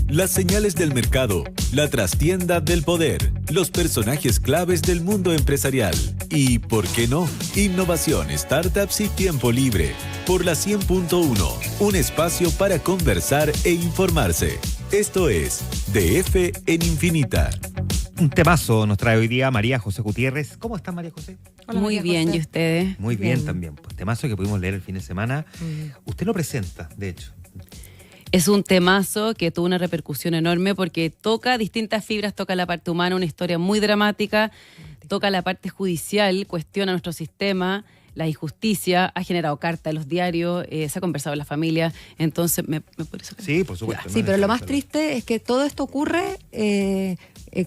Las señales del mercado, la trastienda del poder, los personajes claves del mundo empresarial y, ¿por qué no?, innovación, startups y tiempo libre. Por la 100.1, un espacio para conversar e informarse. Esto es DF en Infinita. Un temazo nos trae hoy día María José Gutiérrez. ¿Cómo están, María José? Hola, muy María bien, José. ¿Y ustedes? Muy bien también. Pues temazo que pudimos leer el fin de semana. Usted lo presenta, de hecho. Es un temazo que tuvo una repercusión enorme porque toca distintas fibras, toca la parte humana, una historia muy dramática, toca la parte judicial, cuestiona nuestro sistema, la injusticia, ha generado cartas en los diarios, se ha conversado en la familia, entonces ¿me puede sacar? Sí, por supuesto. Sí, pero lo más triste es que todo esto ocurre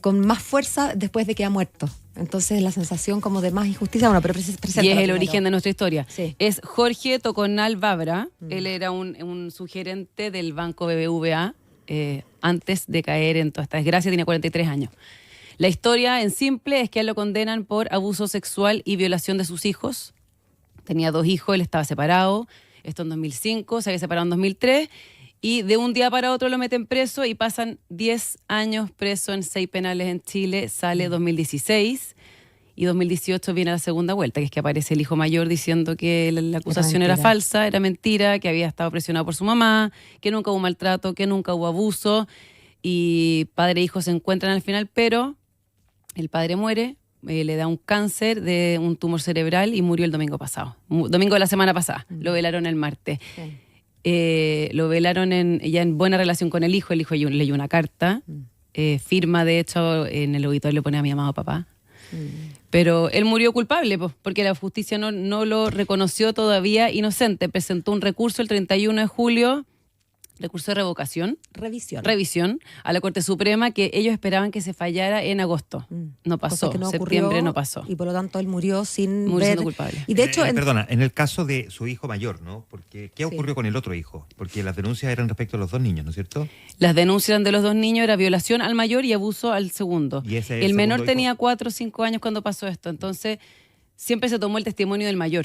con más fuerza después de que ha muerto. Entonces la sensación como de más injusticia, bueno, pero presenta. Y es el origen de nuestra historia. Sí. Es Jorge Toconal Babra, él era un sugerente del Banco BBVA antes de caer en toda esta desgracia, tenía 43 años. La historia en simple es que a él lo condenan por abuso sexual y violación de sus hijos. Tenía 2 hijos, él estaba separado, esto en 2005, se había separado en 2003, y de un día para otro lo meten preso y pasan 10 años preso en 6 penales en Chile, sale 2016 y 2018 viene la segunda vuelta, que es que aparece el hijo mayor diciendo que la acusación era falsa, era mentira, que había estado presionado por su mamá, que nunca hubo maltrato, que nunca hubo abuso, y padre e hijo se encuentran al final, pero el padre muere, le da un cáncer de un tumor cerebral y murió el domingo pasado, domingo de la semana pasada, lo velaron el martes. Lo velaron ya en buena relación con el hijo leyó una carta, firma de hecho en el obituario le pone a mi amado papá, pero él murió culpable porque la justicia no lo reconoció todavía inocente, presentó un recurso el 31 de julio, recurso de revocación, revisión a la Corte Suprema, que ellos esperaban que se fallara en agosto. No pasó, septiembre no pasó. Y por lo tanto él murió sin ver... siendo culpable. Y de hecho... Perdona, en el caso de su hijo mayor, ¿no? Porque ¿qué ocurrió con el otro hijo? Porque las denuncias eran respecto a los 2 niños, ¿no es cierto? Las denuncias eran de los 2 niños, era violación al mayor y abuso al segundo. ¿Y ese el menor tenía 4 o 5 años cuando pasó esto, entonces siempre se tomó el testimonio del mayor.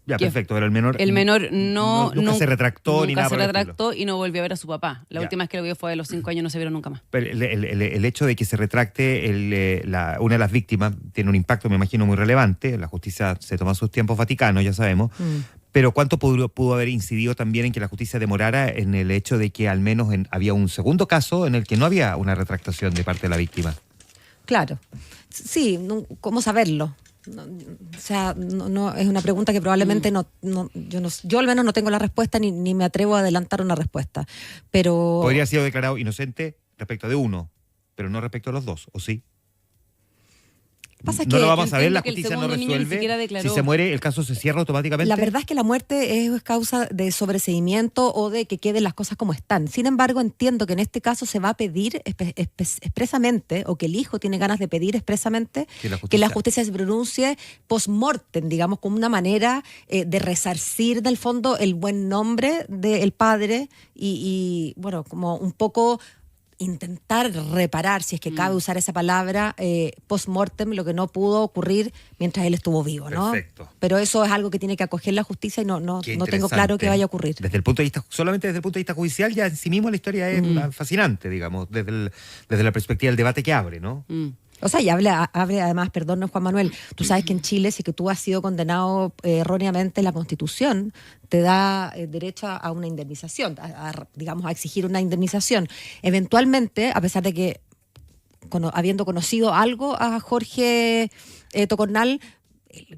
Ya, perfecto, pero el menor nunca se retractó ni nada por el estilo. Nunca se retractó y no volvió a ver a su papá. La última vez que lo vio fue a los 5 años, no se vieron nunca más. Pero el hecho de que se retracte una de las víctimas tiene un impacto, me imagino, muy relevante. La justicia se toma sus tiempos vaticanos, ya sabemos. Pero ¿cuánto pudo haber incidido también en que la justicia demorara en el hecho de que al menos había un segundo caso en el que no había una retractación de parte de la víctima? Claro. Sí, ¿cómo saberlo? O sea, no es una pregunta que probablemente yo al menos no tengo la respuesta ni me atrevo a adelantar una respuesta. Pero podría haber sido declarado inocente respecto de uno, pero no respecto a los 2, ¿o sí? Pasa no que lo vamos a ver, la justicia no resuelve. Si se muere, el caso se cierra automáticamente. La verdad es que la muerte es causa de sobreseimiento o de que queden las cosas como están. Sin embargo, entiendo que en este caso se va a pedir expresamente, o que el hijo tiene ganas de pedir expresamente, que la justicia se pronuncie post-mortem, digamos, como una manera de resarcir del fondo el buen nombre del padre y bueno, como un poco intentar reparar, si es que cabe usar esa palabra, post-mortem, lo que no pudo ocurrir mientras él estuvo vivo, ¿no? Perfecto. Pero eso es algo que tiene que acoger la justicia y no tengo claro que vaya a ocurrir. Desde el punto de vista, solamente desde el punto de vista judicial, ya en sí mismo la historia es fascinante, digamos, desde la perspectiva del debate que abre, ¿no? O sea, y abre además, perdón, Juan Manuel, tú sabes que en Chile, si que tú has sido condenado erróneamente, la Constitución te da derecho a una indemnización, digamos, a exigir una indemnización. Eventualmente, a pesar de que, habiendo conocido algo a Jorge Tocornal,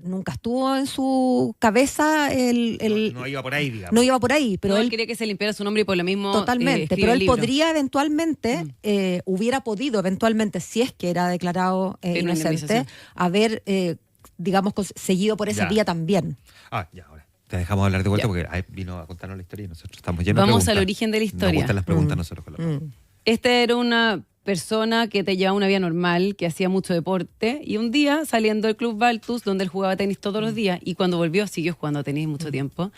nunca estuvo en su cabeza no iba por ahí, digamos. No iba por ahí, pero él quería que se limpiara su nombre y por lo mismo totalmente, pero él podría eventualmente, hubiera podido eventualmente, si es que era declarado inocente, haber, digamos, seguido por esa vía también. Ya, ahora. Te dejamos hablar de vuelta porque vino a contarnos la historia y nosotros estamos llenos de preguntas. Vamos al origen de la historia. Nos gustan las preguntas nosotros con la pregunta. Esta era una persona que te llevaba una vida normal, que hacía mucho deporte, y un día saliendo del Club Baltus, donde él jugaba tenis todos los días, y cuando volvió siguió jugando tenis mucho tiempo,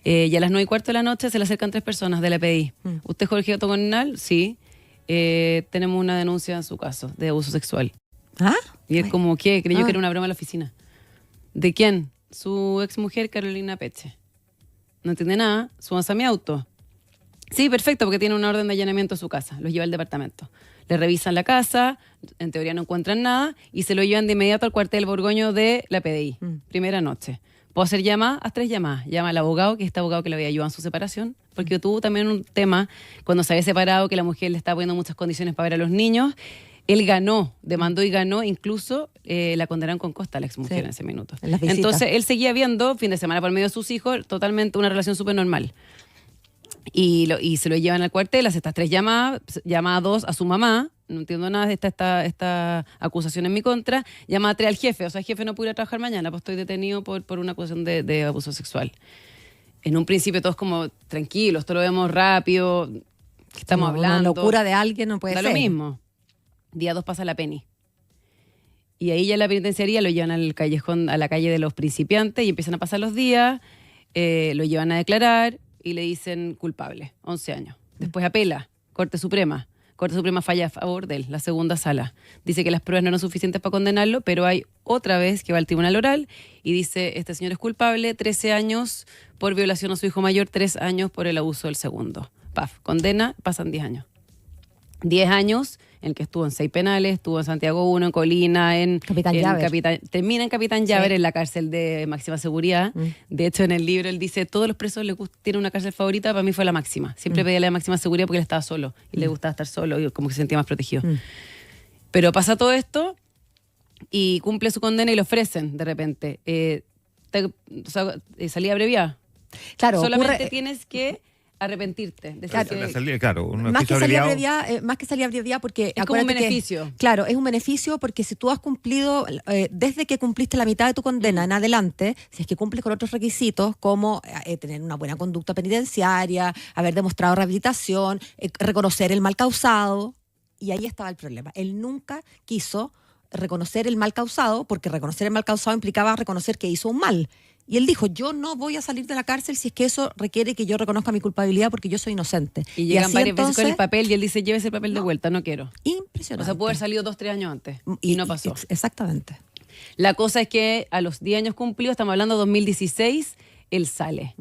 y a las 9:15 de la noche se le acercan 3 personas de la PDI. ¿Usted es Jorge Tocornal? Sí. Tenemos una denuncia en su caso de abuso sexual. Y es como, ¿qué? Creyó que era una broma en la oficina. ¿De quién? Su exmujer Carolina Peche. No entiende nada, súbanse a mi auto. Sí, perfecto, porque tiene una orden de allanamiento a su casa. Los lleva al departamento. Le revisan la casa, en teoría no encuentran nada, y se lo llevan de inmediato al cuartel Borgoño de la PDI. Primera noche. Puedo hacer llamadas, haz 3 llamadas. Llama al abogado, que es este abogado que le había ayudado en su separación, porque tuvo también un tema cuando se había separado, que la mujer le estaba poniendo muchas condiciones para ver a los niños. Él ganó, demandó y ganó, incluso la condenaron con costa a la exmujer en ese minuto. En las visitas. Entonces él seguía viendo, fin de semana por medio de sus hijos, totalmente una relación súper normal. Y se lo llevan al cuartel, hace estas 3 llamadas, llama a 2 a su mamá, no entiendo nada de esta acusación en mi contra, llama a 3 al jefe, o sea, el jefe no pudo ir a trabajar mañana, pues estoy detenido por una acusación de abuso sexual. En un principio todos como tranquilos, todo lo vemos rápido, ¿qué estamos hablando? Una locura de alguien no puede Da ser. lo mismo. Día 2 pasa la Penny. Y ahí ya en la penitenciaría lo llevan al callejón, a la calle de los principiantes, y empiezan a pasar los días, lo llevan a declarar y le dicen culpable, 11 años. Después apela, Corte Suprema. Corte Suprema falla a favor de él, la segunda sala. Dice que las pruebas no eran suficientes para condenarlo, pero hay otra vez que va al tribunal oral y dice, este señor es culpable, 13 años por violación a su hijo mayor, 3 años por el abuso del segundo. Paf, condena, pasan 10 años. 10 años en el que estuvo en 6 penales, estuvo en Santiago 1, en Colina, termina en Capitán Llaver, en la cárcel de máxima seguridad. De hecho, en el libro él dice, todos los presos tienen una cárcel favorita, para mí fue la máxima. Siempre pedía la máxima seguridad porque él estaba solo y le gustaba estar solo y como que se sentía más protegido. Pero pasa todo esto y cumple su condena y le ofrecen de repente. Salida abreviada. Claro, solamente tienes que arrepentirte. Claro, más que salir abreviada, porque es como un beneficio. Claro, es un beneficio porque si tú has cumplido, desde que cumpliste la mitad de tu condena en adelante, si es que cumples con otros requisitos como tener una buena conducta penitenciaria, haber demostrado rehabilitación, reconocer el mal causado, y ahí estaba el problema. Él nunca quiso reconocer el mal causado, porque reconocer el mal causado implicaba reconocer que hizo un mal. Y él dijo, yo no voy a salir de la cárcel si es que eso requiere que yo reconozca mi culpabilidad porque yo soy inocente. Y llegan varias veces con el papel y él dice, llévese el papel de vuelta, no quiero. Impresionante. O sea, pudo haber salido 2-3 años antes y no pasó. Exactamente. La cosa es que a los 10 años cumplidos, estamos hablando de 2016, él sale.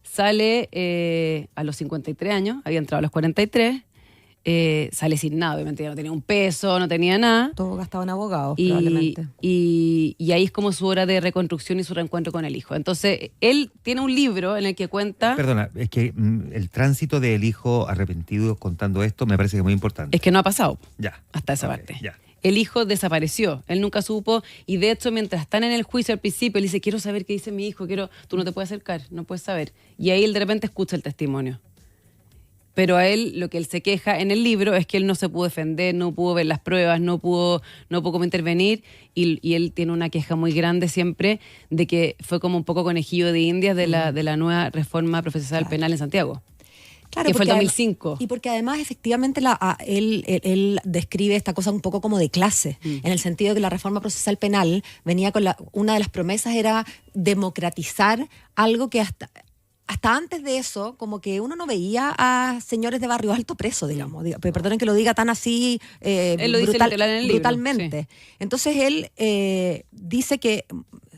Sale a los 53 años, había entrado a los 43, sale sin nada, obviamente ya no tenía un peso, no tenía nada. Todo gastado en abogados, probablemente. Y ahí es como su hora de reconstrucción y su reencuentro con el hijo. Entonces, él tiene un libro en el que cuenta... Perdona, es que el tránsito del hijo arrepentido contando esto me parece que es muy importante. Es que no ha pasado Ya. hasta esa parte. Ya. El hijo desapareció, él nunca supo, y de hecho mientras están en el juicio al principio, él dice, quiero saber qué dice mi hijo, tú no te puedes acercar, no puedes saber. Y ahí él de repente escucha el testimonio. Pero a él, lo que él se queja en el libro es que él no se pudo defender, no pudo ver las pruebas, no pudo cómo intervenir, y él tiene una queja muy grande siempre de que fue como un poco conejillo de indias de la nueva reforma procesal penal en Santiago. Claro, que fue el porque 2005. Y porque además, efectivamente, él describe esta cosa un poco como de clase, en el sentido de que la reforma procesal penal venía con una de las promesas era democratizar algo que hasta antes de eso, como que uno no veía a señores de barrio alto presos, digamos. Perdonen que lo diga tan así Él lo dice literal en el libro, brutalmente. Sí. Entonces él dice que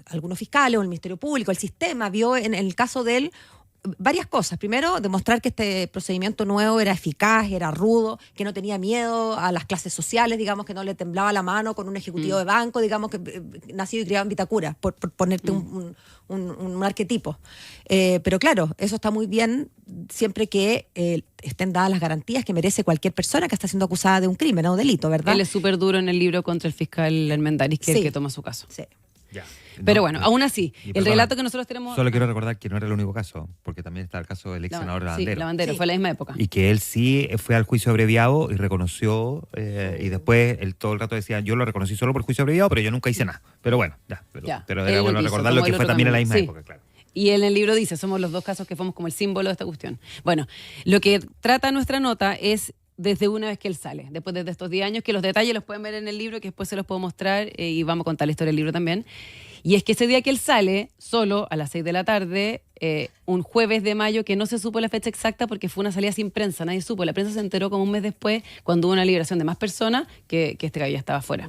algunos fiscales o el Ministerio Público, el sistema, vio en el caso de él varias cosas. Primero, demostrar que este procedimiento nuevo era eficaz, era rudo, que no tenía miedo a las clases sociales, digamos, que no le temblaba la mano con un ejecutivo de banco, digamos, que nacido y criado en Vitacura, por ponerte un arquetipo. Pero claro, eso está muy bien siempre que estén dadas las garantías que merece cualquier persona que está siendo acusada de un crimen o delito, ¿verdad? Él es súper duro en el libro contra el fiscal Hermendáriz, que es el que toma su caso. Sí. Ya. Pero bueno, aún así, el relato que nosotros tenemos... Solo quiero recordar que no era el único caso, porque también está el caso del ex senador Lavandero. Sí, Lavandero, fue la misma época. Y que él sí fue al juicio abreviado y reconoció, y después él todo el rato decía, yo lo reconocí solo por juicio abreviado, pero yo nunca hice nada. Pero bueno, pero era bueno recordarlo que fue también en la misma época, claro. Y en el libro dice, somos los dos casos que fuimos como el símbolo de esta cuestión. Bueno, lo que trata nuestra nota es desde una vez que él sale, después de estos 10 años, que los detalles los pueden ver en el libro, que después se los puedo mostrar y vamos a contar la historia del libro también. Y es que ese día que él sale, solo a las 6 de la tarde, un jueves de mayo, que no se supo la fecha exacta porque fue una salida sin prensa, nadie supo. La prensa se enteró como un mes después, cuando hubo una liberación de más personas, que este gallo ya estaba afuera.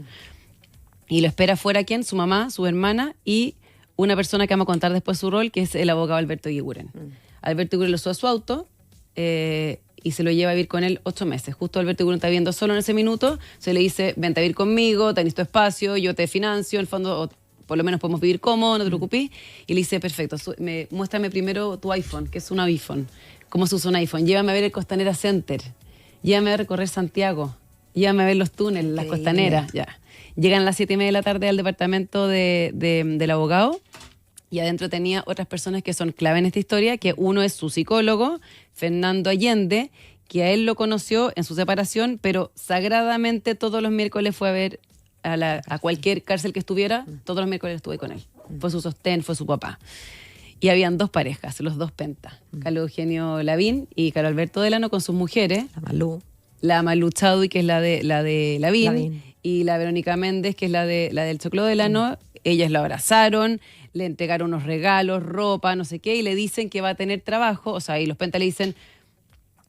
Y lo espera afuera, ¿quién? Su mamá, su hermana y una persona que vamos a contar después su rol, que es el abogado Alberto Eguiguren. Alberto Eguiguren lo sube a su auto y se lo lleva a vivir con él 8 meses. Justo Alberto Iguren está viviendo solo en ese minuto, se le dice, vente a vivir conmigo, tenés tu espacio, yo te financio, en el fondo, por lo menos podemos vivir cómodo, no te preocupes. Y le dice, perfecto, muéstrame primero tu iPhone, que es un iPhone. ¿Cómo se usa un iPhone? Llévame a ver el Costanera Center, llévame a recorrer Santiago, llévame a ver los túneles, las costaneras, ya. Llegan a las 7:30 de la tarde al departamento del abogado. Y adentro tenía otras personas que son clave en esta historia, que uno es su psicólogo, Fernando Allende, que a él lo conoció en su separación, pero sagradamente todos los miércoles fue a ver a cualquier cárcel que estuviera, todos los miércoles estuve con él. Fue su sostén, fue su papá. Y habían 2 parejas, los 2 pentas, Carlos Eugenio Lavín y Carlos Alberto Delano con sus mujeres. La Malú Chadwick, que es la de Lavín, y la Verónica Méndez, que es la del Choclo Delano. Ellas lo abrazaron, le entregaron unos regalos, ropa, no sé qué, y le dicen que va a tener trabajo, o sea, y los pentas le dicen,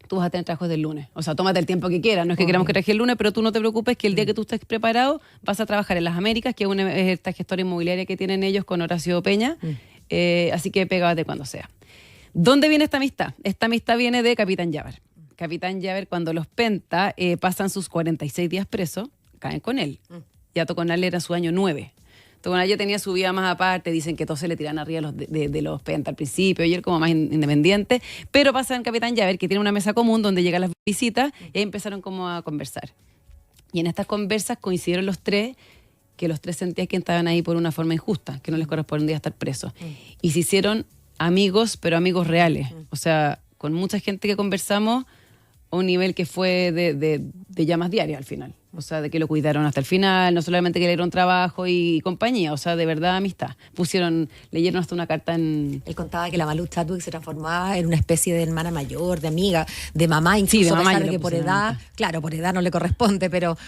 tú vas a tener trabajo desde el lunes, o sea, tómate el tiempo que quieras, no es que queramos que trabajes el lunes, pero tú no te preocupes que el día que tú estés preparado vas a trabajar en Las Américas, que es esta gestora inmobiliaria que tienen ellos con Horacio Peña, así que pégate cuando sea. ¿Dónde viene esta amistad? Esta amistad viene de Capitán Llaver. Capitán Llaver, cuando los pentas pasan sus 46 días presos, caen con él. Ya Toconal era su año 9. Toconal ya tenía su vida más aparte, dicen que todos se le tiran arriba de los pentas al principio, y él como más independiente, pero pasa en Capitán Llaver, que tiene una mesa común donde llegan las visitas, y ahí empezaron como a conversar. Y en estas conversas coincidieron los 3, que los 3 sentían que estaban ahí por una forma injusta, que no les correspondía estar presos. Y se hicieron amigos, pero amigos reales. O sea, con mucha gente que conversamos, a un nivel que fue de llamas diarias al final. O sea, de que lo cuidaron hasta el final, no solamente que le dieron trabajo y compañía, o sea, de verdad amistad. Leyeron hasta una carta en... Él contaba que la Malú Chadwick se transformaba en una especie de hermana mayor, de amiga, de mamá, incluso sí, de mamá, a pesar de que por edad, claro, por edad no le corresponde, pero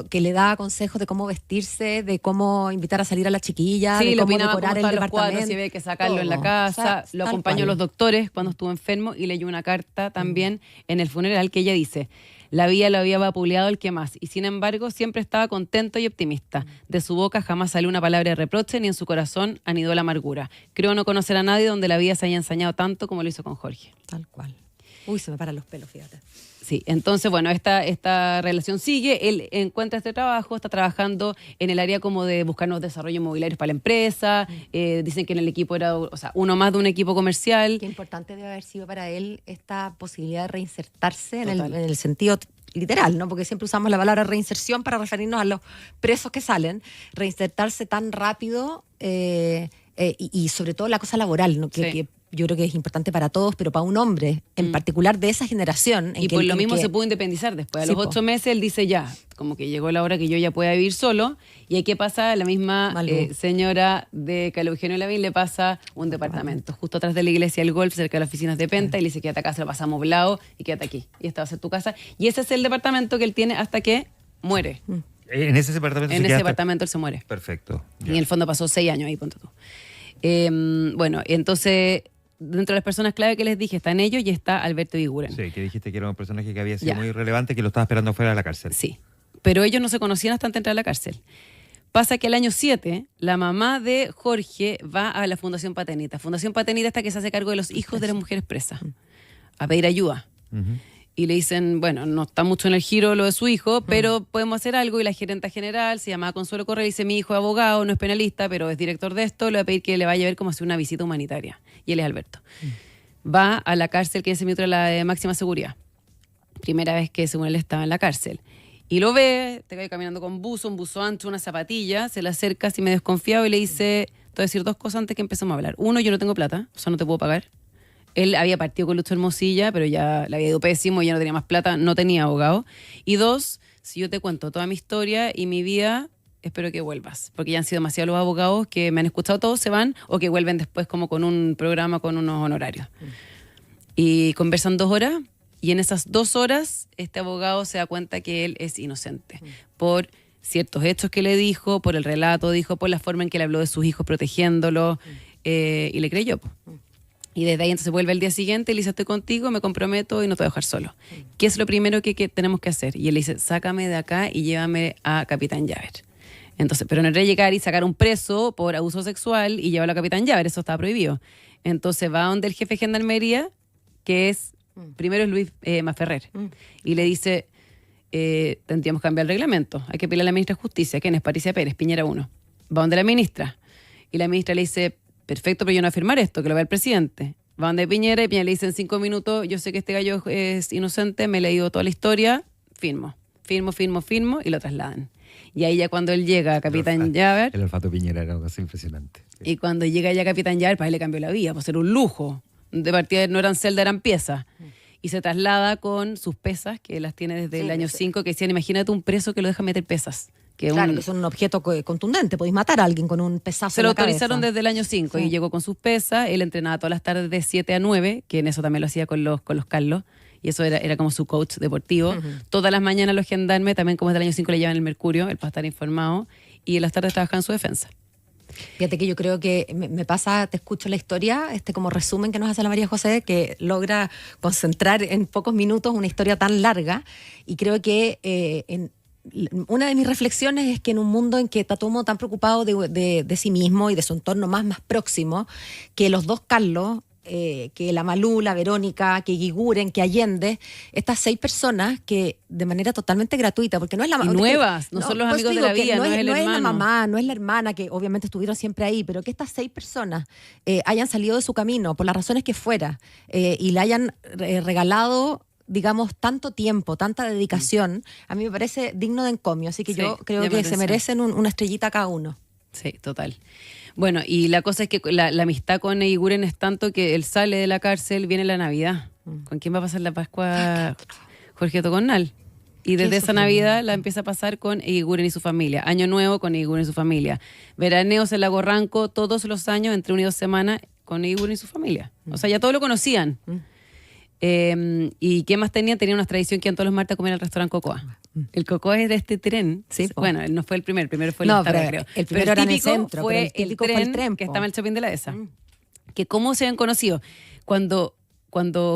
que le da consejos de cómo vestirse, de cómo invitar a salir a la chiquilla, sí, de cómo opinaba decorar cómo el los departamento. Cuadros, si ve que sacarlo en la casa, o sea, lo acompañó a los doctores cuando estuvo enfermo y leyó una carta también en el funeral que ella dice... La vida lo había vapuleado el que más, y sin embargo siempre estaba contento y optimista. De su boca jamás salió una palabra de reproche, ni en su corazón anidó la amargura. Creo no conocer a nadie donde la vida se haya ensañado tanto como lo hizo con Jorge. Tal cual. Uy, se me paran los pelos, fíjate. Sí, entonces, bueno, esta relación sigue. Él encuentra este trabajo, está trabajando en el área como de buscar nuevos desarrollos inmobiliarios para la empresa. Dicen que en el equipo era, o sea, uno más de un equipo comercial. Qué importante debe haber sido para él esta posibilidad de reinsertarse en el sentido literal, ¿no? Porque siempre usamos la palabra reinserción para referirnos a los presos que salen. Reinsertarse tan rápido y sobre todo la cosa laboral, ¿no? Que yo creo que es importante para todos, pero para un hombre en particular de esa generación. Y por lo mismo se pudo independizar después. A los 8 meses él dice ya, como que llegó la hora que yo ya pueda vivir solo. Y ahí que pasa, la misma señora de Carlos Eugenio Lavín le pasa un departamento justo atrás de la iglesia del Golf, cerca de las oficinas de Penta, y le dice quédate acá, se lo pasamos amoblado y quédate aquí. Y esta va a ser tu casa. Y ese es el departamento que él tiene hasta que muere. ¿En ese departamento En ese departamento él se muere. Perfecto. Y en el fondo pasó 6 años ahí, ponte tú. Bueno, entonces... Dentro de las personas clave que les dije están ellos y está Alberto Iguren. Sí, que dijiste que era un personaje que había sido muy relevante, que lo estaba esperando fuera de la cárcel. Sí, pero ellos no se conocían hasta antes de entrar a la cárcel. Pasa que el año 7, la mamá de Jorge va a la Fundación Patenita. Fundación Patenita esta que se hace cargo de los hijos de las mujeres presas, a pedir ayuda. Y le dicen, bueno, no está mucho en el giro lo de su hijo, pero podemos hacer algo. Y la gerenta general se llama Consuelo Correa y dice, mi hijo es abogado, no es penalista, pero es director de esto, le voy a pedir que le vaya a ver cómo hacer una visita humanitaria. Y él es Alberto. Va a la cárcel que en ese minuto era la de máxima seguridad. Primera vez que según él estaba en la cárcel. Y lo ve, te cae caminando con un buzo ancho, una zapatilla, se le acerca así medio desconfiado y le dice, te voy a decir 2 cosas antes que empecemos a hablar. 1, yo no tengo plata, o sea, no te puedo pagar. Él había partido con Lucho Hermosilla, pero ya le había ido pésimo, ya no tenía más plata, no tenía abogado. Y 2, si yo te cuento toda mi historia y mi vida, espero que vuelvas. Porque ya han sido demasiados los abogados que me han escuchado todos, se van, o que vuelven después como con un programa con unos honorarios. Y conversan 2 horas, y en esas 2 horas este abogado se da cuenta que él es inocente. Por ciertos hechos que le dijo, por el relato dijo, por la forma en que le habló de sus hijos protegiéndolo, y le creyó. Y desde ahí entonces vuelve el día siguiente y le dice, estoy contigo, me comprometo y no te voy a dejar solo. ¿Qué es lo primero que tenemos que hacer? Y él le dice, sácame de acá y llévame a Capitán Llaver. Entonces, pero no era llegar y sacar un preso por abuso sexual y llevarlo a Capitán Llaver, eso estaba prohibido. Entonces va donde el jefe de gendarmería, que es Primero es Luis Maferrer. Y le dice, tendríamos que cambiar el reglamento. Hay que pedirle a la ministra de Justicia. ¿Quién es? Patricia Pérez, Piñera 1. Va donde la ministra. Y la ministra le dice, perfecto, pero yo no voy a firmar esto, que lo vea el presidente. Va donde Piñera y Piñera le dice en 5 minutos, yo sé que este gallo es inocente, me he leído toda la historia, firmo, y lo trasladan. Y ahí ya cuando él llega a Capitán Llaver... El olfato de Piñera era algo así impresionante. Y cuando llega ya a Capitán Llaver, para él le cambió la vida, pues era un lujo. De partida no eran celda, eran piezas. Y se traslada con sus pesas, que las tiene desde el año 5, que decían, imagínate un preso que lo deja meter pesas. Que que son un objeto contundente, podéis matar a alguien con un pesazo se lo en la autorizaron cabeza. desde el año 5 y llegó con sus pesas. Él entrenaba todas las tardes de 7 a 9, que en eso también lo hacía con los Carlos, y eso era como su coach deportivo. Todas las mañanas los gendarmes, también como desde el año 5 le llevan el mercurio, él para estar informado, y en las tardes trabajaba en su defensa. Fíjate que yo creo que me pasa, te escucho la historia, como resumen que nos hace la María José, que logra concentrar en pocos minutos una historia tan larga, y creo que una de mis reflexiones es que en un mundo en que está todo el mundo tan preocupado de sí mismo y de su entorno más próximo, que los dos Carlos, que la Malú, la Verónica, que Guiguren, que Allende, estas 6 personas que de manera totalmente gratuita, porque no es la Y nuevas, no son los amigos de la vida, no es el hermano. No es la mamá, no es la hermana, que obviamente estuvieron siempre ahí, pero que estas 6 personas hayan salido de su camino por las razones que fuera y le hayan regalado, digamos, tanto tiempo, tanta dedicación, a mí me parece digno de encomio, así que yo creo que se merecen una estrellita cada uno. Sí, total. Bueno, y la cosa es que la amistad con Eguiguren es tanto que él sale de la cárcel, viene la Navidad. ¿Con quién va a pasar la Pascua? Jorge Tocornal. Y desde esa Navidad la empieza a pasar con Eguiguren y su familia. Año Nuevo con Eguiguren y su familia. Veraneos en Lago Ranco todos los años, entre 1 y 2 semanas, con Eguiguren y su familia. O sea, ya todos lo conocían. ¿Y qué más tenía? Tenía una tradición que iban todos los martes a comer al restaurante Cocoa. El Cocoa es de este tren. Sí, bueno, él no fue el primero fue el no, Estadio pero creo. el primero era en el centro, fue pero el típico fue el tren, que estaba en el shopping de la ESA. Que cómo se han conocido. Cuando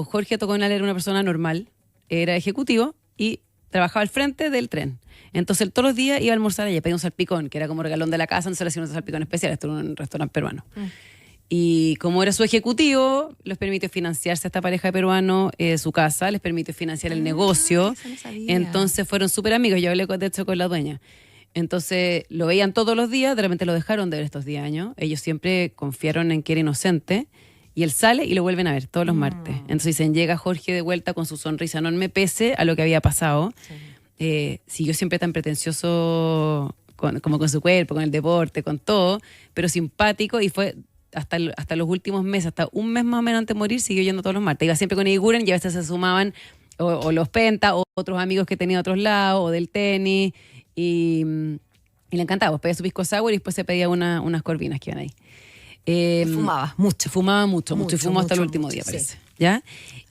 Jorge Toconal era una persona normal, era ejecutivo y trabajaba al frente del tren. Entonces él todos los días iba a almorzar allá, pedía un salpicón, que era como regalón de la casa, entonces le hacían un salpicón especial, esto era un restaurante peruano. Y como era su ejecutivo, les permitió financiarse a esta pareja de peruanos su casa, les permitió financiar el negocio. Eso no sabía. Entonces fueron súper amigos. Yo hablé de hecho con la dueña. Entonces lo veían todos los días, de repente lo dejaron de ver estos 10 años. Ellos siempre confiaron en que era inocente. Y él sale y lo vuelven a ver todos los martes. Entonces dicen, llega Jorge de vuelta con su sonrisa enorme, pese a lo que había pasado. Siguió siempre tan pretencioso como con su cuerpo, con el deporte, con todo, pero simpático, y fue hasta los últimos meses, hasta un mes más o menos antes de morir, siguió yendo todos los martes. Iba siempre con Eguiguren y a veces se sumaban o los Penta o otros amigos que tenía de otros lados, o del tenis, y le encantaba. Pedía su pisco sour y después se pedía unas corvinas que iban ahí. Fumaba mucho. Fumaba mucho y fumó hasta el último día, parece. ¿Ya?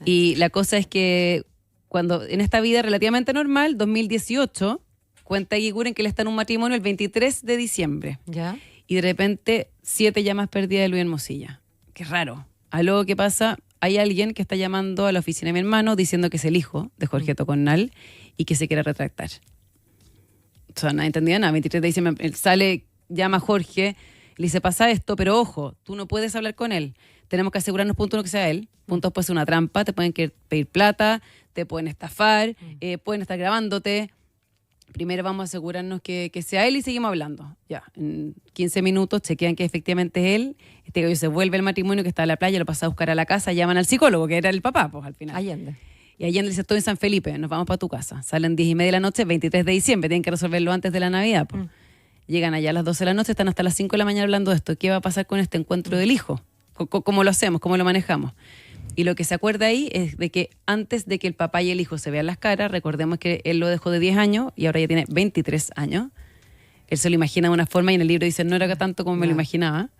Y la cosa es que cuando en esta vida relativamente normal, 2018, cuenta Eguiguren que él está en un matrimonio el 23 de diciembre. ¿Ya? Y de repente 7 llamadas perdidas de Luis Hermosilla. Qué raro. Algo que pasa, hay alguien que está llamando a la oficina de mi hermano diciendo que es el hijo de Jorge Tocornal y que se quiere retractar. O sea, nadie entendía nada. 23 de diciembre, él sale, llama a Jorge, le dice, pasa esto, pero ojo, tú no puedes hablar con él. Tenemos que asegurarnos, punto uno, que sea él. Punto dos, puede ser una trampa, te pueden querer pedir plata, te pueden estafar, pueden estar grabándote. Primero vamos a asegurarnos que sea él y seguimos hablando. Ya, en 15 minutos chequean que efectivamente es él. Este gallo se vuelve al matrimonio que está en la playa, lo pasa a buscar a la casa, llaman al psicólogo, que era el papá, pues al final. Allende. Y Allende le dice, estoy en San Felipe, nos vamos para tu casa. Salen 10:30 de la noche, 23 de diciembre, tienen que resolverlo antes de la Navidad. Pues. Llegan allá a las 12 de la noche, están hasta las 5 de la mañana hablando de esto. ¿Qué va a pasar con este encuentro del hijo? ¿Cómo lo hacemos? ¿Cómo lo manejamos? Y lo que se acuerda ahí es de que antes de que el papá y el hijo se vean las caras, recordemos que él lo dejó de 10 años y ahora ya tiene 23 años. Él se lo imagina de una forma y en el libro dice, no era tanto como me lo imaginaba.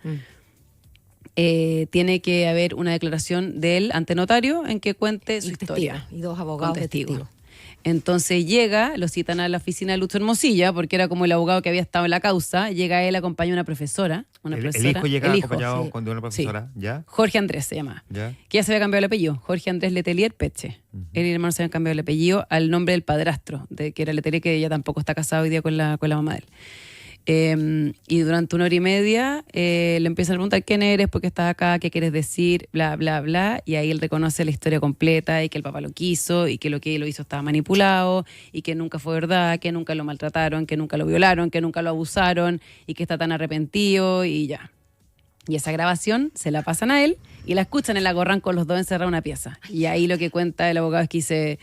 Tiene que haber una declaración de él ante notario en que cuente su historia. Y 2 abogados de testigos. Entonces llega, lo citan a la oficina de Lucho Hermosilla, porque era como el abogado que había estado en la causa. Llega él, acompaña a una profesora. El hijo llega acompañado de una profesora, sí. ¿ya? Jorge Andrés se llama. ¿Ya? Que ya se había cambiado el apellido. Jorge Andrés Letelier Peche. Él y el hermano se habían cambiado el apellido al nombre del padrastro, que era Letelier, que ya tampoco está casado hoy día con la mamá de Y durante 1 hora y media le empiezan a preguntar quién eres, por qué estás acá, qué quieres decir, bla, bla, bla. Y ahí él reconoce la historia completa y que el papá lo quiso y que lo hizo estaba manipulado y que nunca fue verdad, que nunca lo maltrataron, que nunca lo violaron, que nunca lo abusaron y que está tan arrepentido y ya. Y esa grabación se la pasan a él y la escuchan en la Corran con los dos encerrados en una pieza. Y ahí lo que cuenta el abogado es que dice,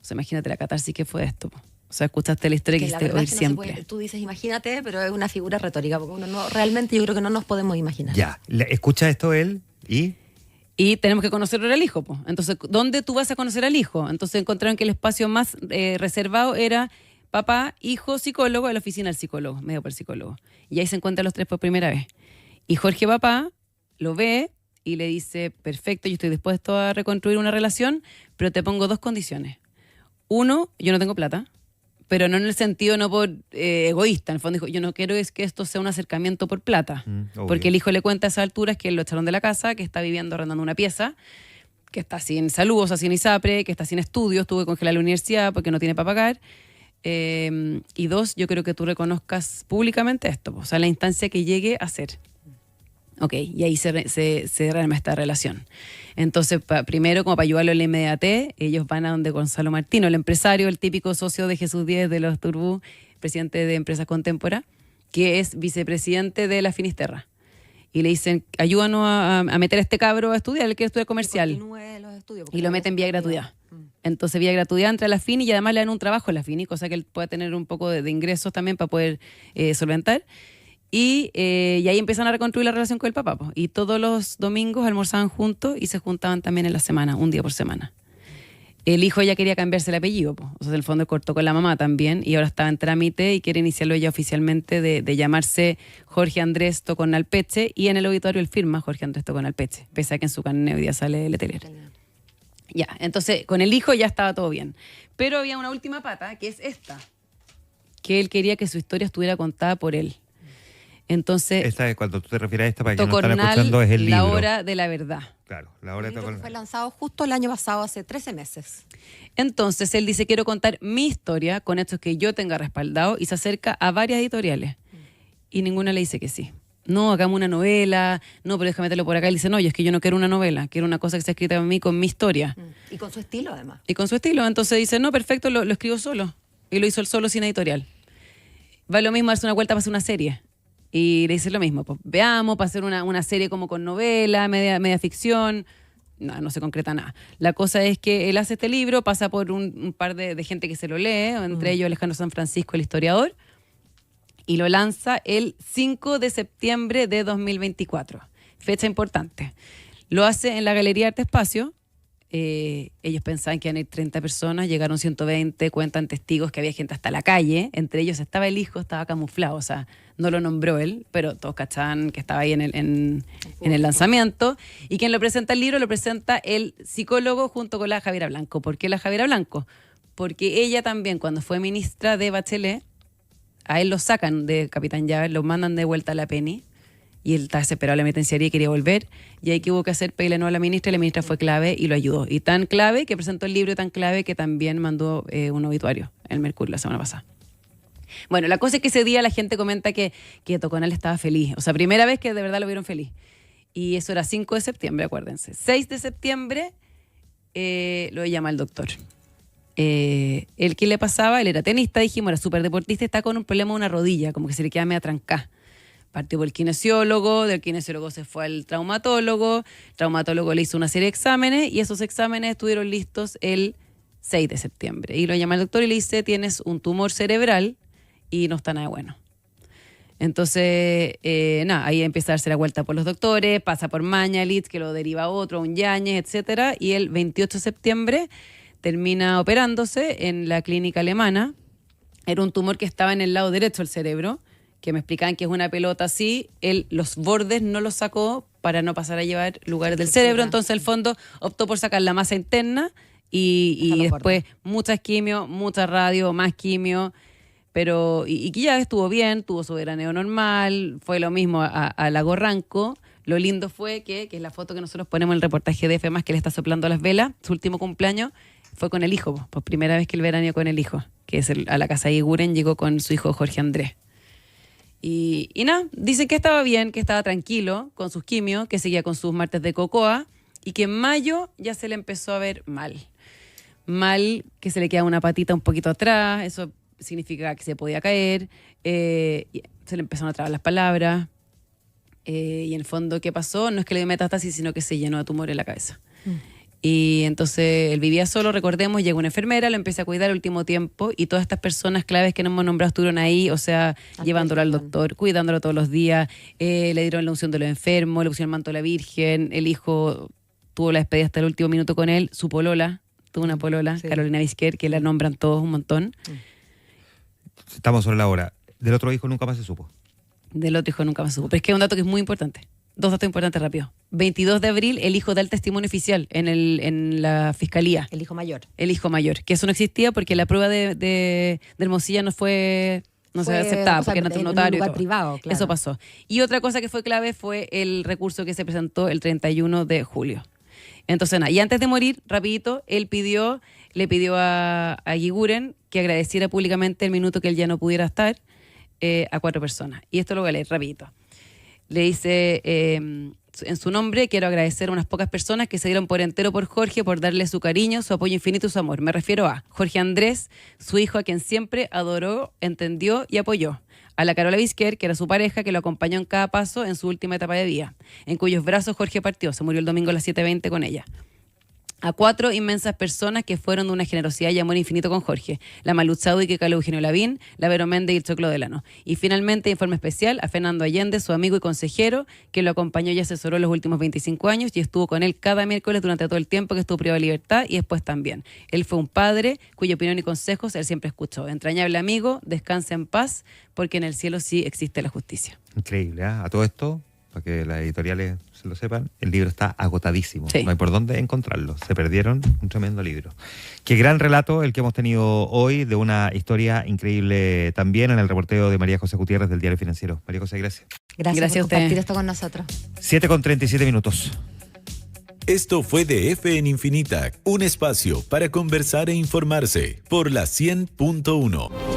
o sea, imagínate la catarsis que fue esto. O sea, escuchaste la historia que quisiste oír siempre. Tú dices, imagínate, pero es una figura retórica, porque uno no, realmente yo creo que no nos podemos imaginar. Ya, escucha esto él y... Y tenemos que conocerlo al hijo, po. Entonces, ¿dónde tú vas a conocer al hijo? Entonces encontraron que el espacio más reservado era papá, hijo, psicólogo, a la oficina del psicólogo, medio por el psicólogo. Y ahí se encuentran los tres por primera vez. Y Jorge papá lo ve y le dice, perfecto, yo estoy dispuesto a reconstruir una relación, pero te pongo 2 condiciones. 1, yo no tengo plata, pero no en el sentido no por egoísta. En el fondo dijo, yo no quiero es que esto sea un acercamiento por plata. Porque el hijo le cuenta a esas alturas que lo echaron de la casa, que está viviendo arrendando una pieza, que está sin salud, o sea, sin ISAPRE, que está sin estudios, tuvo que congelar la universidad porque no tiene para pagar. Y 2, yo creo que tú reconozcas públicamente esto, o sea, la instancia que llegue a ser. Ok, y ahí se rearma esta relación. Entonces, primero, como para ayudarlo en la inmediatez, ellos van a donde Gonzalo Martino, el empresario, el típico socio de Jesús Díez de los Turbú, presidente de Empresas Contemporá, que es vicepresidente de la Finisterra. Y le dicen, ayúdanos a meter a este cabro a estudiar, él quiere estudiar comercial. Los estudios, y lo meten vía gratuidad. Entonces, vía gratuidad entra a la FINI y además le dan un trabajo a la FINI, cosa que él pueda tener un poco de ingresos también para poder solventar. Y ahí empiezan a reconstruir la relación con el papá. Y todos los domingos almorzaban juntos y se juntaban también en la semana, un día por semana. El hijo ya quería cambiarse el apellido, o sea, en el fondo cortó con la mamá también y ahora estaba en trámite y quiere iniciarlo ya oficialmente de llamarse Jorge Andrés Tocón Alpeche y en el obituario él firma Jorge Andrés Tocón Alpeche, pese a que en su carnet hoy día sale Letelier. Ya, entonces con el hijo ya estaba todo bien. Pero había una última pata, que es esta, que él quería que su historia estuviera contada por él. Entonces, esta es cuando tú te refieres a esta, para que no Tocornal, están escuchando, es el libro. La hora de la verdad. Claro, la hora de Tocornal. Fue lanzado justo el año pasado, hace 13 meses. Entonces, él dice, quiero contar mi historia con hechos que yo tenga respaldado y se acerca a varias editoriales. Y ninguna le dice que sí. No, hagamos una novela, no, pero déjame meterlo por acá. Él dice, no, es que yo no quiero una novela, quiero una cosa que sea escrita por mí con mi historia. Y con su estilo, además. Y con su estilo. Entonces dice, no, perfecto, lo escribo solo. Y lo hizo él solo sin editorial. Va lo mismo darse una vuelta para hacer una serie. Y le dice lo mismo, pues veamos, para hacer una serie como con novela, media ficción. No se concreta nada. La cosa es que él hace este libro, pasa por un par de gente que se lo lee, entre ellos Alejandro San Francisco, el historiador, y lo lanza el 5 de septiembre de 2024. Fecha importante. Lo hace en la Galería Arte Espacio. Ellos pensaban que iban a ir 30 personas, llegaron 120, cuentan testigos que había gente hasta la calle, entre ellos estaba el hijo, estaba camuflado, o sea, no lo nombró él, pero todos cachaban que estaba ahí en el lanzamiento, y quien lo presenta el libro lo presenta el psicólogo junto con la Javiera Blanco. ¿Por qué la Javiera Blanco? Porque ella también, cuando fue ministra de Bachelet, a él lo sacan de Capitán Llaves, lo mandan de vuelta a la Penny, y él estaba desesperado, la penitenciaría y quería volver, y ahí que hubo que hacer pedirle no a la ministra, y la ministra fue clave y lo ayudó. Y tan clave que presentó el libro, tan clave que también mandó un obituario en el Mercurio la semana pasada. Bueno, la cosa es que ese día la gente comenta que Toconal estaba feliz. O sea, primera vez que de verdad lo vieron feliz. Y eso era 5 de septiembre, acuérdense. 6 de septiembre lo llama el doctor. Él, ¿qué le pasaba? Él era tenista, dijimos, era súper deportista, está con un problema de una rodilla, como que se le queda media trancada. Partió por el kinesiólogo, del kinesiólogo se fue al traumatólogo, el traumatólogo le hizo una serie de exámenes y esos exámenes estuvieron listos el 6 de septiembre. Y lo llama el doctor y le dice, tienes un tumor cerebral y no está nada bueno. Entonces, ahí empieza a darse la vuelta por los doctores, pasa por Mañalich, que lo deriva a otro, a un Yáñez, etcétera, y el 28 de septiembre termina operándose en la clínica alemana. Era un tumor que estaba en el lado derecho del cerebro, que me explicaban que es una pelota así, él los bordes no los sacó para no pasar a llevar lugares del cerebro, entonces el fondo optó por sacar la masa interna y después muchas quimio, mucha radio, más quimio, pero y que ya estuvo bien, tuvo su veraneo normal, fue lo mismo a Lago Ranco. Lo lindo fue que es la foto que nosotros ponemos en el reportaje de F+, que le está soplando las velas, su último cumpleaños fue con el hijo, por primera vez que el veraneó con el hijo, que es a la casa de Iguren llegó con su hijo Jorge Andrés. Y nada, dicen que estaba bien, que estaba tranquilo con sus quimios, que seguía con sus martes de cocoa y que en mayo ya se le empezó a ver mal. Mal, que se le queda una patita un poquito atrás, eso significa que se podía caer, y se le empezaron a trabar las palabras, y en el fondo, ¿qué pasó? No es que le dio metástasis, sino que se llenó de tumor en la cabeza. Y entonces él vivía solo, recordemos, llegó una enfermera, lo empecé a cuidar el último tiempo y todas estas personas claves que no hemos nombrado estuvieron ahí, o sea, llevándolo al doctor, cuidándolo todos los días, le dieron la unción de los enfermos, le pusieron el manto de la Virgen, el hijo tuvo la despedida hasta el último minuto con él, su polola, tuvo una polola, sí. Carolina Vizquer, que la nombran todos un montón. Estamos sobre la hora. Del otro hijo nunca más se supo. Del otro hijo nunca más se supo. Pero es que hay un dato que es muy importante. 2 datos importantes rápido. 22 de abril, el hijo da el testimonio oficial en la fiscalía. El hijo mayor. El hijo mayor. Que eso no existía porque la prueba de Hermosilla no fue aceptada, porque no era un notario. En un lugar privado, claro. Eso pasó. Y otra cosa que fue clave fue el recurso que se presentó el 31 de julio. Entonces, nada, y antes de morir, rapidito, él le pidió a Eguiguren que agradeciera públicamente el minuto que él ya no pudiera estar a 4 personas. Y esto lo voy a leer rapidito. Le dice, en su nombre, quiero agradecer a unas pocas personas que se dieron por entero por Jorge, por darle su cariño, su apoyo infinito y su amor. Me refiero a Jorge Andrés, su hijo, a quien siempre adoró, entendió y apoyó. A la Carola Vizquer, que era su pareja, que lo acompañó en cada paso en su última etapa de vida, en cuyos brazos Jorge partió. Se murió el domingo a las 7:20 con ella. A 4 inmensas personas que fueron de una generosidad y amor infinito con Jorge. La Malut Saudi, que Carlos Eugenio Lavín, la Vero Méndez y el Choclo Delano. Y finalmente, informe especial a Fernando Allende, su amigo y consejero, que lo acompañó y asesoró los últimos 25 años y estuvo con él cada miércoles durante todo el tiempo que estuvo privado de libertad y después también. Él fue un padre cuya opinión y consejos él siempre escuchó. Entrañable amigo, descansa en paz, porque en el cielo sí existe la justicia. Increíble, ¿eh? A todo esto, para que las editoriales se lo sepan, el libro está agotadísimo. Sí. No hay por dónde encontrarlo. Se perdieron un tremendo libro. Qué gran relato el que hemos tenido hoy de una historia increíble también en el reporteo de María José Gutiérrez del Diario Financiero. María José, gracias. Gracias a por usted. compartir esto con nosotros. 7:37. Esto fue de F en Infinita, un espacio para conversar e informarse por la 100.1.